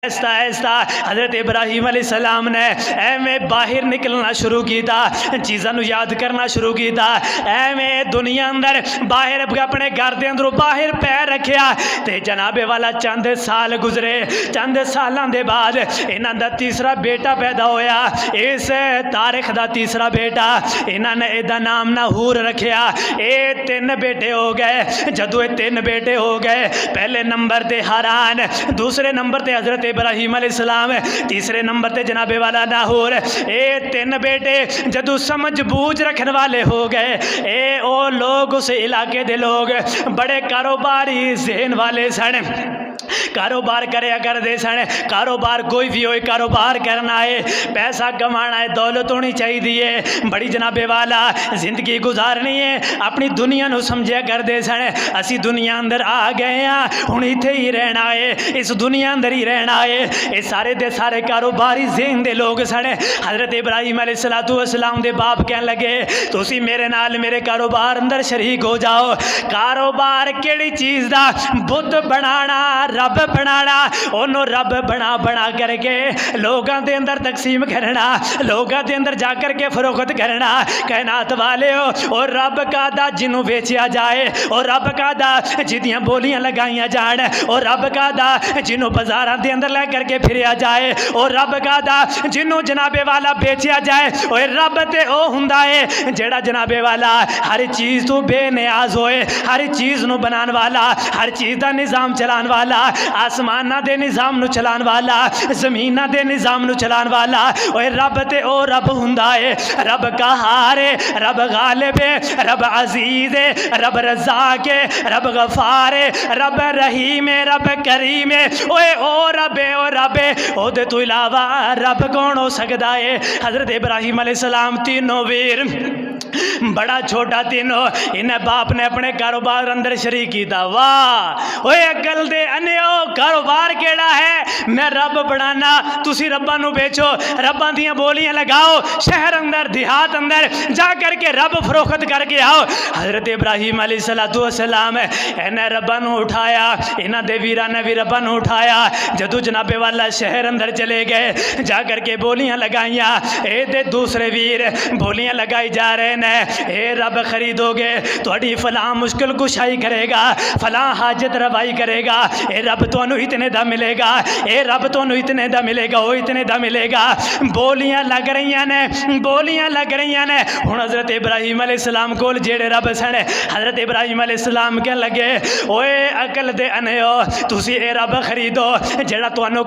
ऐसा ऐसा हज़रत इब्राहीम अलैहिस्सलाम ने एवें बाहर निकलना शुरू किया, चीज़ों याद करना शुरू किया। एवें दुनिया अंदर बाहर अपने घर के अंदरों बाहर पैर रखिया तो जनाबे वाला चंद साल गुजरे। चंद सालों के बाद इन्हां दा तीसरा बेटा पैदा होया। इस तारीख का तीसरा बेटा इन्होंने इहदा नाम नाहूर रखिया। ये तीन बेटे हो गए। जदों ये तीन बेटे हो गए, पहले नंबर ते हारान, दूसरे नंबर ते हज़रत इब्राहीम अलैहिस्सलाम, तीसरे नंबर ते जनाबे वाला नाहूर। ये तीन बेटे जदों समझ बूझ रखने वाले हो गए, ये ओ लोग उस इलाके दे लोग बड़े कारोबारी ज़हन वाले सन, कारोबार करया करते सन। कारोबार कोई भी हो, कारोबार करना है, पैसा कमाना है, दौलत होनी चाहिए, बड़ी जनाबे वाला जिंदगी गुजारनी है, अपनी दुनिया को समझिया करते सन। असी दुनिया अंदर आ गए हाँ, हुण इत्थे ही रहना है, इस दुनिया अंदर ही रहना है। ये सारे दे सारे कारोबारी ज़हन दे लोग सन। हज़रत इब्राहीम अलैहिस्सलाम दे बाप कहन लगे, तुसी मेरे नाल मेरे कारोबार अंदर शरीक हो जाओ। कारोबार केड़ी चीज़ दा? बुद्ध बनाना, रब बनाना, ओनू रब बना बना करके लोगों के अंदर तकसीम करना, लोगों के अंदर जा करके फरोख्त करना। कायनात वाले हो, और रब का दा जिन्हों बेचिया जाए, और रब का दा जिदियाँ बोलियां लगाइया जान, और रब का दा जिन्हों बाजारों के अंदर लै करके फिरिया जाए, और रब का दा जिन्हों जनाबे वाला बेचिया जाए। और रब ते ओ हुंदा है जेड़ा जनाबे वाला हर चीज़ तो बेनियाज होए, हर चीज़ नू बनाने वाला, हर चीज़ का निज़ाम चलाने वाला, आसमाना दे निज़ाम नू चलाने वाला, ज़मीना दे निज़ाम नू चलाने वाला। ओए रब ते ओ रब हुंदा है। रब कहार है, रब गालिब है, रब अजीज है, रब रज़ाक है, रब गफ़ार है, रब रहीम है, रब करीम है। ओए ओ रब है, ओ रब है, ओदे तो इलावा रब कौन हो सकता है? हज़रत इब्राहीम अलैहिस्सलाम तीनों वीर, बड़ा छोटा तीनों, इन्हें बाप ने अपने कारोबार अंदर शरीक किया। वाह ओए अकल दे अन्यो, कारोबार केड़ा है? मैं रब बनाना, तुसी रब्बा नू बेचो, रब्बा दियां बोलियां लगाओ, शहर अंदर देहात अंदर जा करके रब फरोख्त करके आओ। हज़रत इब्राहीम अलैहिस्सलाम इन्हें रब्बा नू उठाया, इन्हां दे वीरां ने भी रब्बा नू उठाया। जदों जनाबे वाला शहर अंदर चले गए, जा करके बोलियां लगाइया। ए दे दूसरे वीर बोलियां लगाई जा रहे ने, ए रब खरीदोगे, थोड़ी फलां मुश्किल कुशाई करेगा, फलां हाजत रवाई करेगा, ए रब तुहानू इतने दा मिलेगा, ए रब तुहानू इतने दा मिलेगा, वो इतने दा मिलेगा। बोलियां लग रही ने, बोलियां लग रही ने। हुण हज़रत इब्राहीम अलैहिस्सलाम कोल जेड़े रब सन, हज़रत इब्राहीम अलैहिस्सलाम कह लगे, ओए अकल दे अनयो, तुसी ए रब खरीदो जेड़ा तुहानू